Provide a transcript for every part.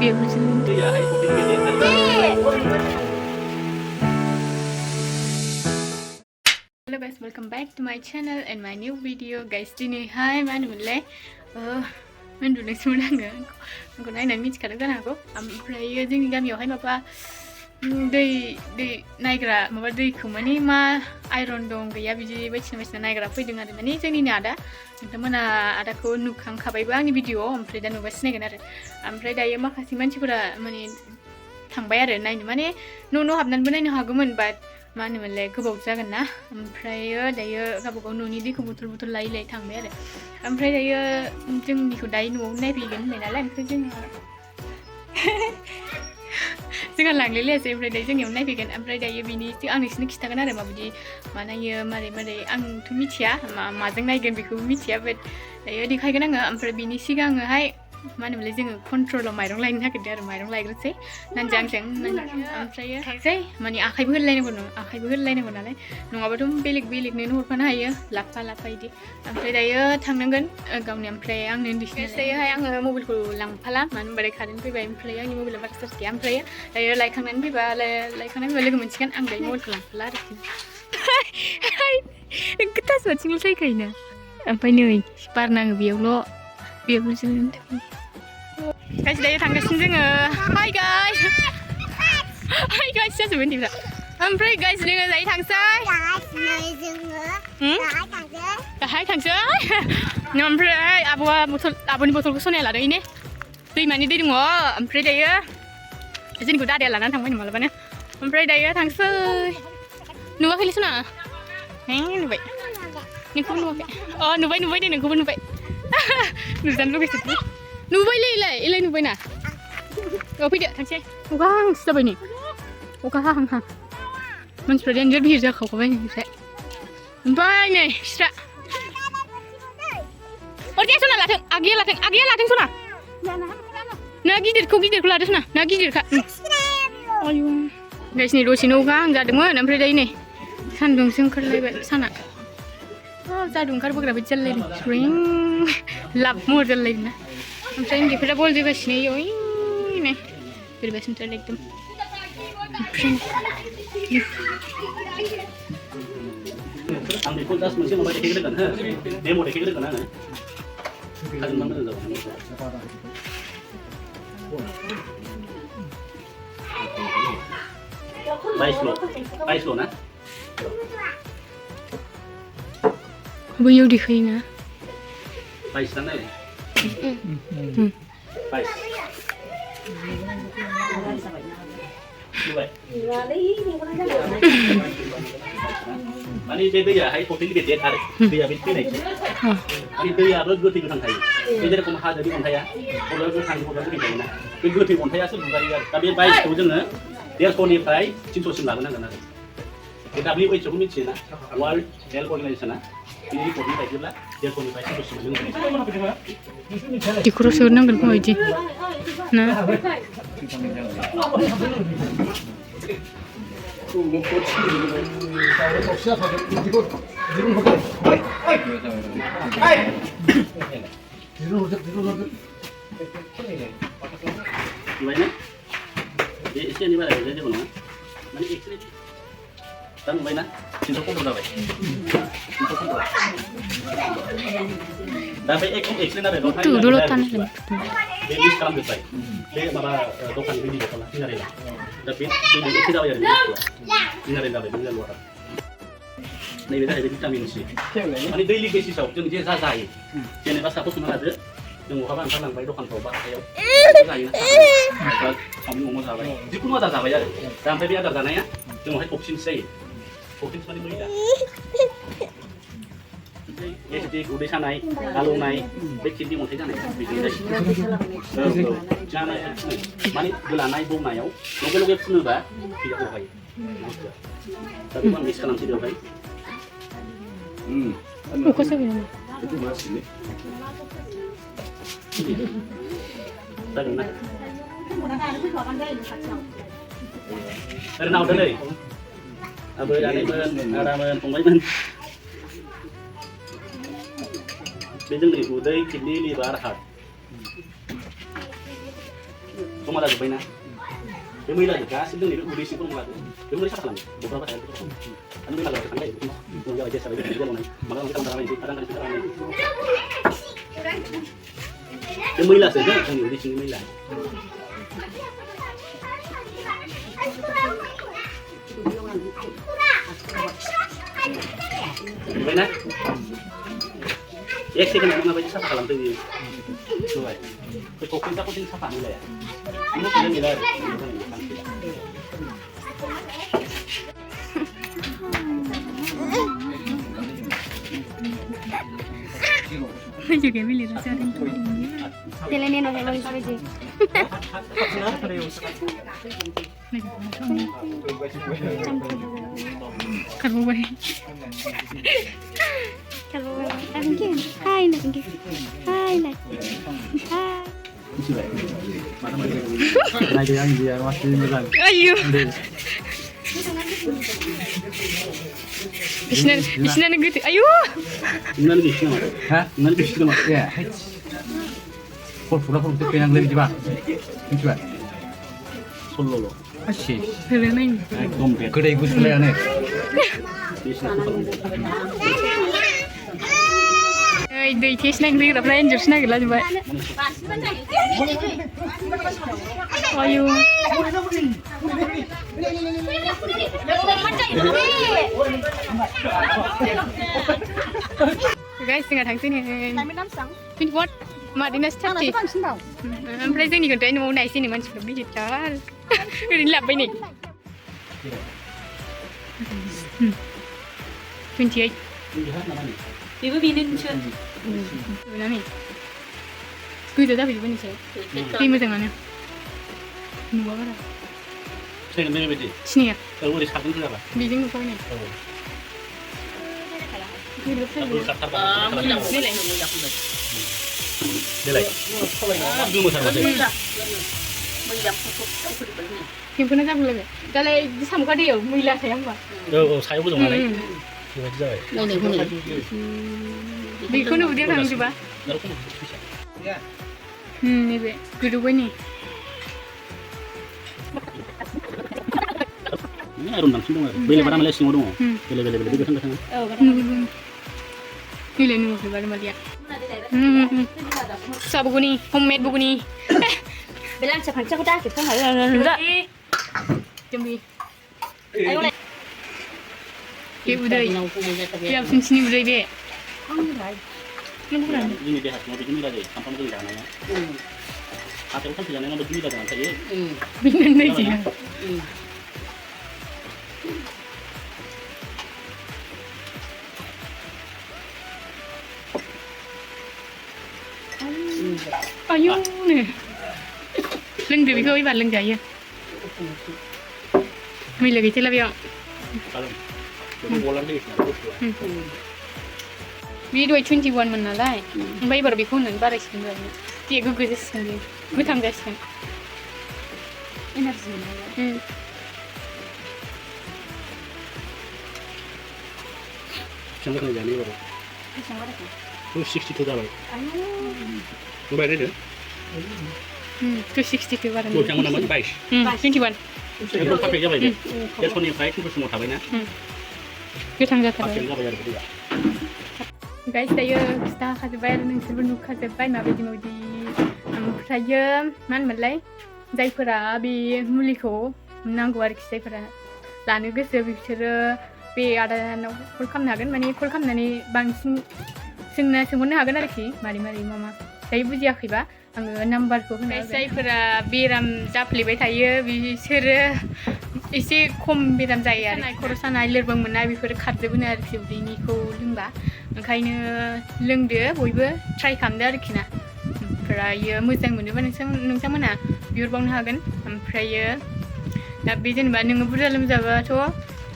Hello guys, welcome back to my channel and my new video guys. Dini hai mana mulai mendulai semua aku naik mix kadang aku amplay जोंनि गामियावहाय माबा दै नायग्रा माबा दैखौ माने मा आयरन दं गैया बिदि बायदिसिना नायग्रा फैदों आरो माने जोंनिनो आदा नोंथांमोना आदाखौ नुखांखाबायबो आंनि भिडिअआव ओमफ्राय दा नुबा सिनायगोन आरो ओमफ्राय दायो माखासे मानसिफोरा माने थांबाय आरो नायनो माने न' हाबनानैबो नायनो हागौमोन बाट मा होनोमोनलाय गोबाव जागोन ना ओमफ्रायो दायो गावबागाव न'नि दैखौ बथल लायै थांबाय आरो ओमफ्राय दायो जोंनिखौ दायो न'आव नायफैगोन होनबाय नालाय ओमफ्राय जोंहा लांलायलायासै ओमफ्राय दायो जोंनियाव नायफैगोन ओमफ्राय दायो बिनि आं नोंसोरनो खिन्थागोन आरो माबायदि मानायो मारै आंथ' मिथिया माजों नायगोन बेखौबो मिथिया बाट दायो देखायगोन आङो ओमफ्राय बिनि सिगाङोहाय मा होनोमोनलाय जोङो कन्ट्रलाव माइरं लायनो नागिरदों आरो माइरं लायग्रोसै नानजों आंजों ओमफ्रायो थांसै माने आखाइबो होलायनांगौ नालाय नङाबाथ' बेलेगनोनो हरफानो हायो लाफा इदि ओमफ्राय दायो थांनांगोन गावनि ओमफ्राय आंनो दायोहाय आङो मबाइलखौ लांफाला मानो होनबाथाय कारेन्ट फैबाय ओमफ्राय आंनि मबाइला बारा चार्ज गैया ओमफ्राय दायो लायखांनानै फैबा लोगो मोनसिगोन आं दायो मबाइलखौ लांफाला आरोखि थास' आथिंल' सायखायोना ओमफ्य नै बार नाङो बेयावल' जों गाइस दायो थांगासिनो जोङो हाय गाइस जाजोबबाय उन्दैफ्रा ओमफ्राय गाइस जोङो दायो थांसै दाहाय थांसै ओमफ्राय आब'नि बथलखौ सनाया लादों इने दैमानि दै दङ ओमफ्राय दायो जोंनिखौ दादाया लानानै थांबाय मालाबानो ओमफ्राय दायो थांसै नुवाखैलै सना नुबाय नोंखौबो नुवाखै अ नुबाय दे नोंखौबो नुबाय नुजानो लुगैसोदों नुबायलै इलाय नुबायना औ फैदो थांसै अखा हाहांसो जाबाय नै अखा हाहां मानसिफ्रा देन्जार भिर जाखावबाय नोंनिफ्राय ओमफ्राय नै सिस्रा अरगे सना लाथों आगैया लाथों सना ना गिदिरखौ लादो सना ना गिदिरखा आयु गाइस नै दसेनो अखा हाहां जादोंमोन ओमफ्राय दायो नै सान्दुंसो ओंखारलायबाय साना जादुं ओंखारबोग्रा बायदि जालायदों स्रिं लाब महर जालायदों ना ओमफ्राय उन्दैफोरा बल जोगासिनो नै बोरैबासिनोथार एकदम आं बेखौ जास्ट मोनसे माबा देखायग्रोगोन हो डेम' देखायग्रोगोन आङो खाजोबना मोजां जाबाय बाइसल' ना बैयाव देखायोना बाइस ना नायलाय बाइस माने बे दैयाहाय टटेलि डेट आरो दैया बे थैनायसो माने दैयाबो गोथै गोथां थायो बे जेरखम हाजोनि अन्थाइया बबेबा गोथां बबेबा गोथै थायोना बे गोथै अन्थाइयासो बुगायो आरो दा बे बाइसखौ जोङो 150निफ्राय 300सिम लाबोनांगोन आरो बे WHOखौ मिथियोना वर्ल्ड हेल्थ अर्गानाइजेसना बिनि रिपर्टनि बायदिब्ला 150निफ्राय 300सिम जों दिखुराव सोनांगोन खोमा बिदि ना नुबायना बे एसे एनै बारा गैला जेबो नङा माने एक्सरे दा नुबायना 300 कम्प्लिट जाबाय 300 कम्प्लिट दा बे एक्सरे आरो बे लिस्ट खालामजोब्बाय बे माबा दखाननि दैनि बथला मिनारेला दा बे एसे जाबाय आरो मिनारेल जाबाय मिनारेल वाटार नैबे जाहैबाय भिटामिन सि माने दैलि बेसिसाव जों जे जायो जेनेबा सापस हमना लादो जों बहाबा ओंखारलांबाय दखानफ्राव बा हाथायाव जायोना चावमिन मम' जाबाय जिखुनु आदार जाबाय आरो दा ओमफ्राय बे आदार जानाया जोंनावहाय टक्सिन्स जायो टक्सिन्स माने मैला गेस्ट्रिक उदै सानाय आलौनाय बे किडनि अन्थाइ जानाय बिदि जानाय माने गोलानाय बौनायाव लगे फुनोबा थैया गगायो दा बेखौ आं मिक्स खालामसै बेवहाय जागोन ना ओरैनो हरदोलै आबै आनैमोन आदामोन फंबायमोन बे जोंनि उदै किडनि लिभार हार्ट जमा जाजोब्बायना बे मैलाजों गासिबो जोंनि उदै सिंखौ दङ आरो बे मोरै साफा खालामो बर'फ्रा बाहाय बेखौ आरो मैला जाबाय थांलाय जों जाबाय गेस जाबाय गेलावनाय माबा मोनसे खालामनानै आदां गाज्रि बे मैलासो जोंनि उदै सिंनि मैला नुबायना एक सेकेन्ड माबायदि साफा खालामदों बियो नुबाय बे क'क्राझारखौ जों साफा मैलाया मोजां गैला आरो juga milih cari telenin oleh lagi saja kalau baik mungkin hai nak hai nak hai yang dia masih bilang ayo Bisna negeri ayo Gimana nih sih mas? Hah? Gimana nih sih mas? Ya, pura untuk yang lebih cepat, coba. Solo lo. Asyik. Keren. Dompet. Kedai gue selesai nih. Doi tes nang lagi apa yang jurus nang lagi coba. Ayo. Guys, tinggal tang sini. Ini what? Mak dinas cantik. Ambil sini kan, ini mau naik sini macam lebih digital. Ini lap ini. 28. Ibu binin cer. Mana ni? Kui tu dah beli bini saya. Timu tengah ni. Nuwa berapa? Saya ni beli. Sini ya. Kalau boleh sekarang tu apa? Beli ni kau ni. Ni berapa? Ni Delay. Dulu masa apa? Yang pernah tak boleh. Kalau di sana kau dia, mula saya apa? Oh, saya pun dengar lagi. Coba jawab. Ni ni. Bikun udah kami coba. Ni be, kedua ni. Ini arum nang sini dong. Beli barang Malaysia dong. Beli beli kan kan. Oh, Ni le ni barang Malaysia. Sa buku ni, homemade buku ni. Bilang cepat cepat dah kita hari Sudah. Jambi. Ke budai. Ya, sini budai be. Ini dia mau begini lagi. Sampai begini jangan ya. Atau kan jangan yang begini jangan saya. Bingung ni sih. Ayo ni. Lưng thì bị khơi bạn lưng chạy à? Mình là cái chơi là biếng. Video 21 mana lah. Bayi baru bikun dan baru sih lagi. Dia gugus sih. Gue tangga sih. energi ni. Jangan kena jadi baru. Macam mana tu? Tu 62 dah baik. Ayo. Baik dia. 260 baru. Tu yang mana mana baik. 21. Yang pakai je baik. Dia Sony baik tu semua tahu na. Gue tangga tak. Pakai je bayar berdua. Guys, saya kasih bayar dengan sebelum kasih bayar mau di saya Malay. Zaifura be muliko nangguar kisahfura lanu goसो बिसोरो बे आदानाव call खालामनो हागोन माने call खालामनानै बांसिन सोंहरनो हागोन आरोखि मारै मा दायो बुजियाखैबा आङो नाम्बारखौ होनो जायफोरा बेराम जाफ्लेबाय थायो बिसोरो एसे खम बेराम जायो आरो खर' सानाय लोरबां मोननाय बेफोरो खारजोबोनो आरोखि उदैनिखौ लोंबा ओंखायनो लोंदो बयबो ट्राइ खालामदो आरोखि ना ओमफ्रायो मोजां मोनोबा नोंथांमोना बिहरबावनो हागोन ओमफ्रायो दा बे जेनेबा नोङो बुरजा लोमजाबाथ'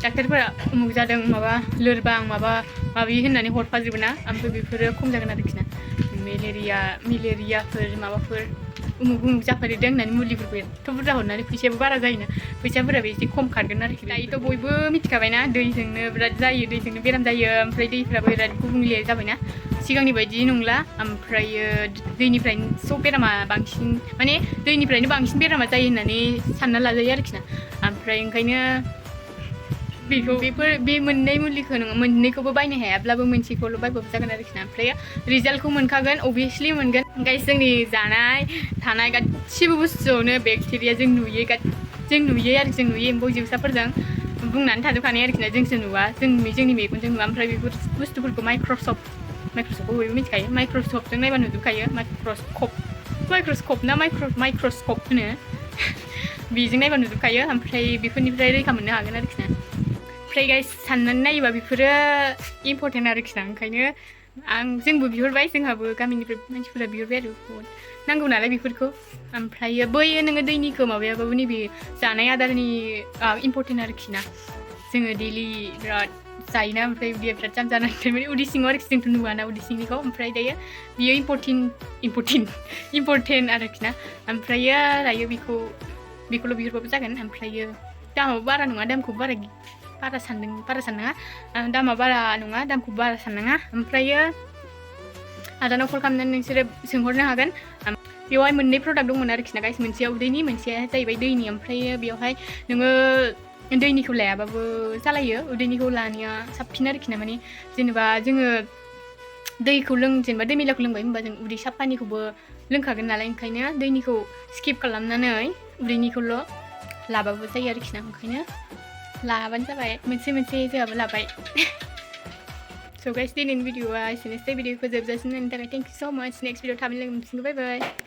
डाक्टारफोरा उमुक जादों माबा लोरबां माबा माबि होननानै हरफाजोबो ना ओमफ्राय बेफोरो खम जागोन आरोखि ना मेलेरियाफोर माबाफोर उमुक जाफादेरदों होननानै मुलिफोरखौ एथ' बुरजा हरनानै फैसायाबो बारा जायोना फैसाफोराबो एसे खम खारगोन आरोखि दायोथ' बयबो मिथिखाबायना दैजोंनो बिराद जायो दैजोंनो बेराम जायो ओमफ्राय दैफ्राबो बिराद गुबुंले जाबायना सिगांनि बायदि नंला ओमफ्रायो दैनिफ्रायनो सब बेरामा बांसिन माने दैनिफ्रायनो बांसिन बेरामा जायो होननानै सानना लाजायो आरोखि ना ओमफ्राय ओंखायनो बेखौ बे मोननै मुलिखौ नोङो मोननैखौबो बायनो हायाब्लाबो मोनसेखौल' बायबाबो जागोन आरोखि ना ओमफ्राय रिजाल्टखौ मोनखागोन अभियासलि मोनगोन गाइस जोंनि जानाय थानाय गासिबो बुस्थुआवनो बेक्टेरिया जों नुयो आरो जों नुयो एम्फौ जिउसाफोरजों बुंनानै थाजोबखानाय आरोखि ना जोंसो नुवा जोंनि मेगनजों नुवा ओमफ्राय बेफोर बुस्थुफोरखौ माइक्रस्कपखौ बयबो मिथिखायो माइक्रस्कपजों नायबा नुजोबखायो माइक्रस्कप ना माइक्रस्कप होनो बेजों नायबा नुजोबखायो ओमफ्राय बेफोरनिफ्राय रैखा मोननो हागोन आरोखि ना ओमफ्राय गाइस साननानै नायोबा बेफोरो इम्परटेन्ट आरोखि ना ओंखायनो जोंबो बिहरबाय जोंहाबो गामिनिफ्राय मानसिफोरा बिहरबाय आरो नांगौ नालाय बेफोरखौ ओमफ्रायो बैयो नोङो दैनिखौ माबायाबाबो नैबे जानाय आदारनि इम्परटेन्ट आरोखि ना जोङो दैलि बिराद जायोना ओमफ्राय उदैया बिराद जाम जानानै थायो माने उदै सिङाव आरोखि जोंथ' नुवाना उदै सिंनिखौ ओमफ्राय दायो बियो इम्परटेन्ट आरोखि ना ओमफ्रायो दायो बेखौल' बिहरबाबो जागोन ओमफ्रायो दामाबो बारा नङा दामखौ बारा साननाङा दामा बारा नङा दामखौ बारा साननाङा ओमफ्रायो आदानाव कल खालामनानै नोंसोरो सोंहरनो हागोन बेवहाय मोननै प्रडाक्ट दंमोन आरोखि ना गाइस मोनसेया उदैनि मोनसेया जाहैबाय दैनि ओमफ्रायो बेवहाय नोङो दैनिखौ लायाबाबो जालायो उदैनिखौ लानाया साबसिन आरोखि ना माने जेनेबा जोङो दैखौ जेनेबा दै मैलाखौ लोंबाय होनबा जों उदै साफानिखौबो लोंखागोन नालाय ओंखायनो दैनिखौ स्किप खालामनानै उदैनिखौल' लाबाबो जायो आरोखि ना ओंखायनो लाबानो जाबाय मोनसे जोंहाबो लाबाय स' गाइस दिनैनि भिडिअ'आ एसेनोसै भिडिअ'खौ जोबजासिम नायनो थाखाय थेंक इउ स' माच नेक्स्ट भिडिअ' थाबैनो लोगो मोनफिनगोन बाय बाय